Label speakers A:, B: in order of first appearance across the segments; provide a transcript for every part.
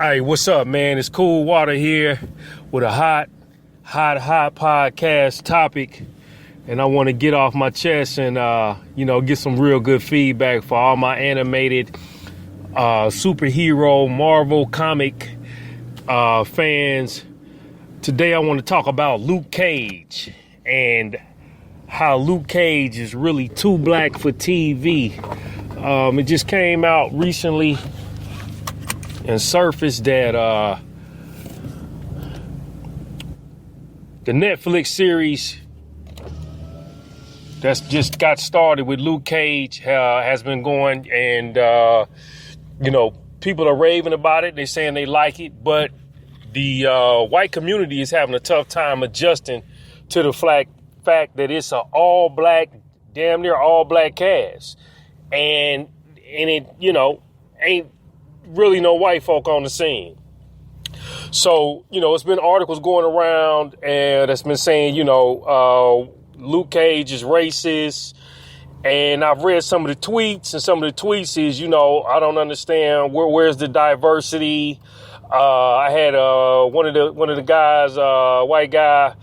A: Hey, what's up, man? It's Cool Water here with a hot podcast topic. And I want to get off my chest and, get some real good feedback for all my animated superhero Marvel comic fans. Today I want to talk about Luke Cage and how Luke Cage is really too black for TV. It just came out recently and surfaced that the Netflix series that's just got started with Luke Cage has been going, and people are raving about it. They're saying they like it, but the white community is having a tough time adjusting to the fact that it's an all black, damn near all black cast, and it ain't really no white folk on the scene. So, it's been articles going around and that's been saying, Luke Cage is racist. And I've read some of the tweets, and some of the tweets is, I don't understand where's the diversity. I had one of the guys, white guy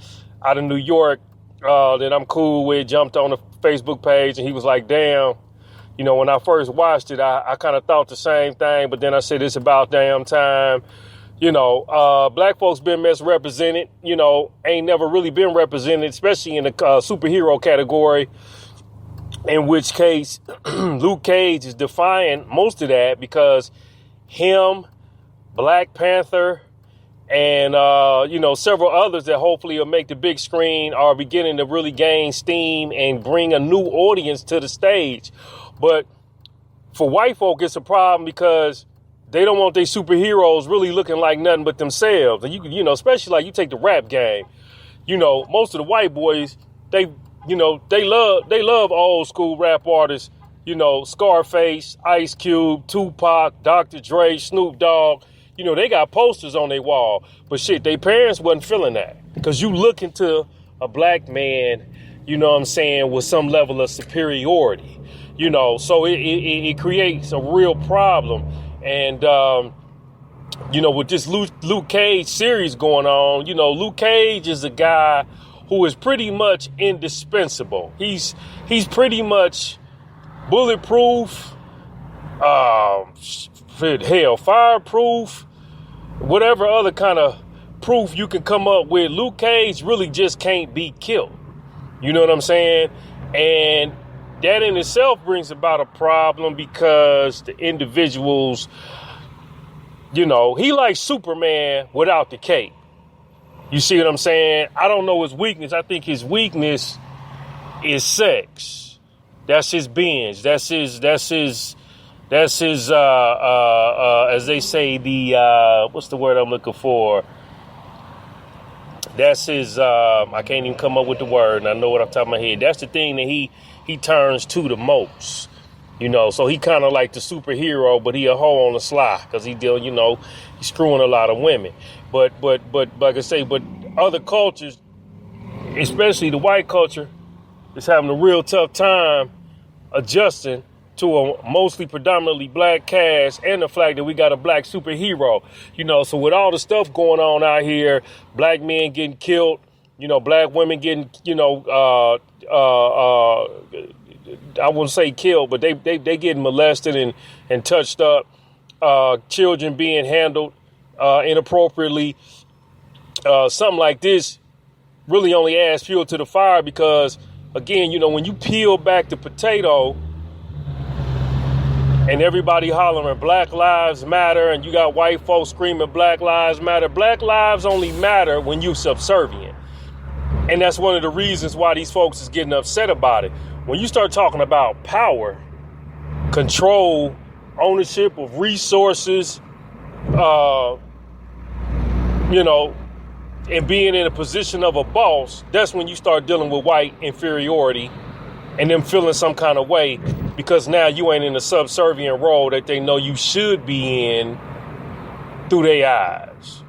A: out of New York that I'm cool with, jumped on the Facebook page, and he was like, damn. When I first watched it, I kind of thought the same thing, but then I said, it's about damn time. Black folks been misrepresented, ain't never really been represented, especially in the superhero category, in which case Luke Cage is defying most of that because him, Black Panther, and, several others that hopefully will make the big screen are beginning to really gain steam and bring a new audience to the stage. But for white folk, it's a problem because they don't want their superheroes really looking like nothing but themselves. And especially like you take the rap game, most of the white boys, they love old school rap artists, Scarface, Ice Cube, Tupac, Dr. Dre, Snoop Dogg, they got posters on their wall. But shit, their parents wasn't feeling that because you look into a black man, with some level of superiority. So it creates a real problem. And, with this Luke Cage series going on, Luke Cage is a guy who is pretty much indispensable. He's pretty much bulletproof, fireproof, whatever other kind of proof you can come up with. Luke Cage really just can't be killed. You know what I'm saying? And that in itself brings about a problem because the individuals, he likes Superman without the cape. You see what I'm saying? I don't know his weakness. I think his weakness is sex. That's his binge. That's his, as they say, the, what's the word I'm looking for? That's his, I can't even come up with the word, and I know what I'm talking about here. That's the thing that he turns to the most, so he kind of like the superhero, but he a hoe on the sly because he's screwing a lot of women. But like I say, but other cultures, especially the white culture, is having a real tough time adjusting to a mostly predominantly black cast and the fact that we got a black superhero, so with all the stuff going on out here, black men getting killed, black women getting, I wouldn't say killed, but they getting molested and touched up, children being handled inappropriately. Something like this really only adds fuel to the fire because, again, when you peel back the potato and everybody hollering Black Lives Matter and you got white folks screaming Black Lives Matter, Black lives only matter when you're subservient. And that's one of the reasons why these folks is getting upset about it. When you start talking about power, control, ownership of resources, and being in a position of a boss, that's when you start dealing with white inferiority and them feeling some kind of way because now you ain't in a subservient role that they know you should be in through their eyes.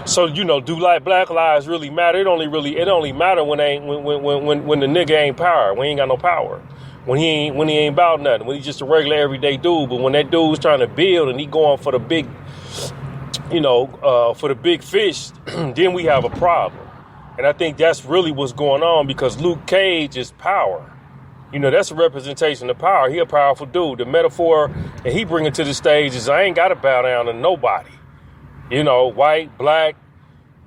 A: So, do like Black lives really matter? It only matter when the nigga ain't power. When he ain't got no power. When he ain't about nothing. When he's just a regular everyday dude. But when that dude's trying to build and he going for the big for the big fish, then we have a problem. And I think that's really what's going on, because Luke Cage is power. That's a representation of power. He a powerful dude. The metaphor that he bringing to the stage is, I ain't got to bow down to nobody. White, black,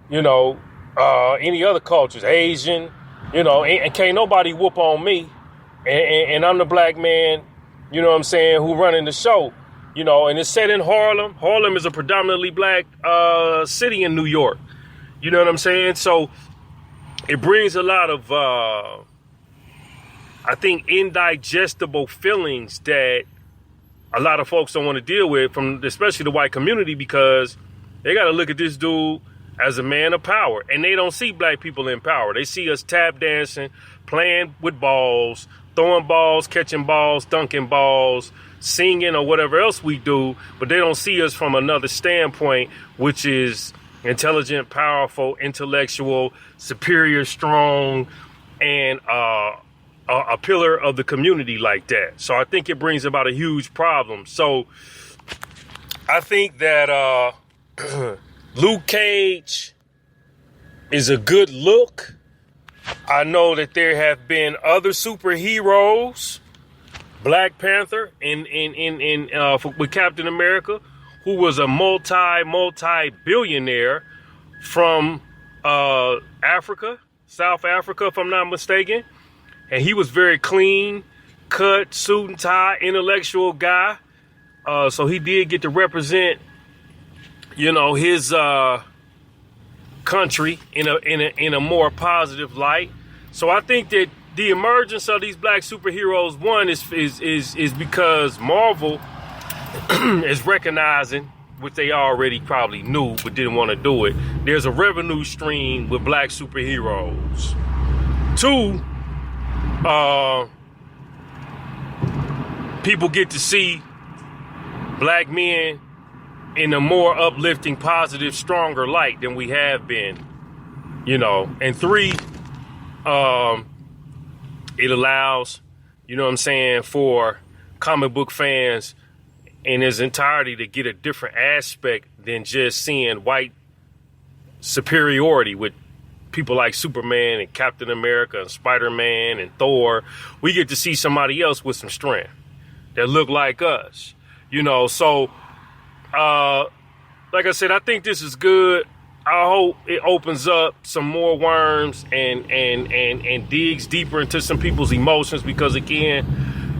A: any other cultures, Asian, and can't nobody whoop on me. And I'm the black man, who running the show. And it's set in Harlem. Harlem is a predominantly black city in New York. You know what I'm saying? So it brings a lot of, I think, indigestible feelings that a lot of folks don't want to deal with, from especially the white community, because they got to look at this dude as a man of power. And they don't see black people in power. They see us tap dancing, playing with balls, throwing balls, catching balls, dunking balls, singing, or whatever else we do, but they don't see us from another standpoint, which is intelligent, powerful, intellectual, superior, strong, and a pillar of the community like that. So I think it brings about a huge problem. So I think that Luke Cage is a good look. I know that there have been other superheroes, Black Panther with Captain America, who was a multi-billionaire from Africa, South Africa, if I'm not mistaken. And he was very clean cut, suit and tie, intellectual guy. So he did get to represent, his country in a more positive light. So I think that the emergence of these black superheroes, one, is because Marvel is recognizing what they already probably knew but didn't want to do it. There's a revenue stream with black superheroes. Two, people get to see black men in a more uplifting, positive, stronger light than we have been, And three, it allows, for comic book fans in its entirety to get a different aspect than just seeing white superiority with people like Superman and Captain America and Spider-Man and Thor. We get to see somebody else with some strength that look like us, So, like I said, I think this is good. I hope it opens up some more worms and digs deeper into some people's emotions, because again,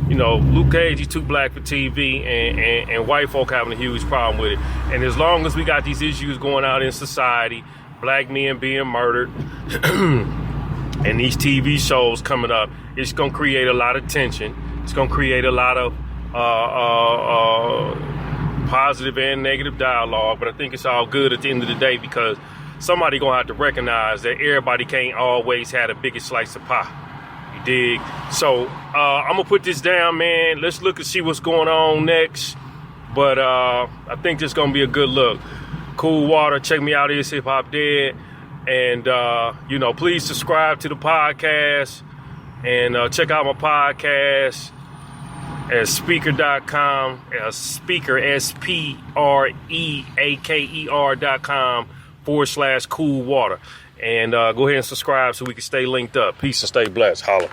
A: Luke Cage, he's too black for TV, and white folk having a huge problem with it. And as long as we got these issues going out in society, black men being murdered, and these TV shows coming up, it's going to create a lot of tension. It's going to create a lot of positive and negative dialogue, but I think it's all good at the end of the day, because somebody gonna have to recognize that everybody can't always have the biggest slice of pie. You dig? So I'm gonna put this down, man. Let's look and see what's going on next. But I think this is gonna be a good look. Cool Water, check me out. It's Hip Hop Dead, and please subscribe to the podcast, and check out my podcast at Spreaker.com, Speaker, SPREAKER.com /Cool Water. And go ahead and subscribe so we can stay linked up. Peace and stay blessed. Holla.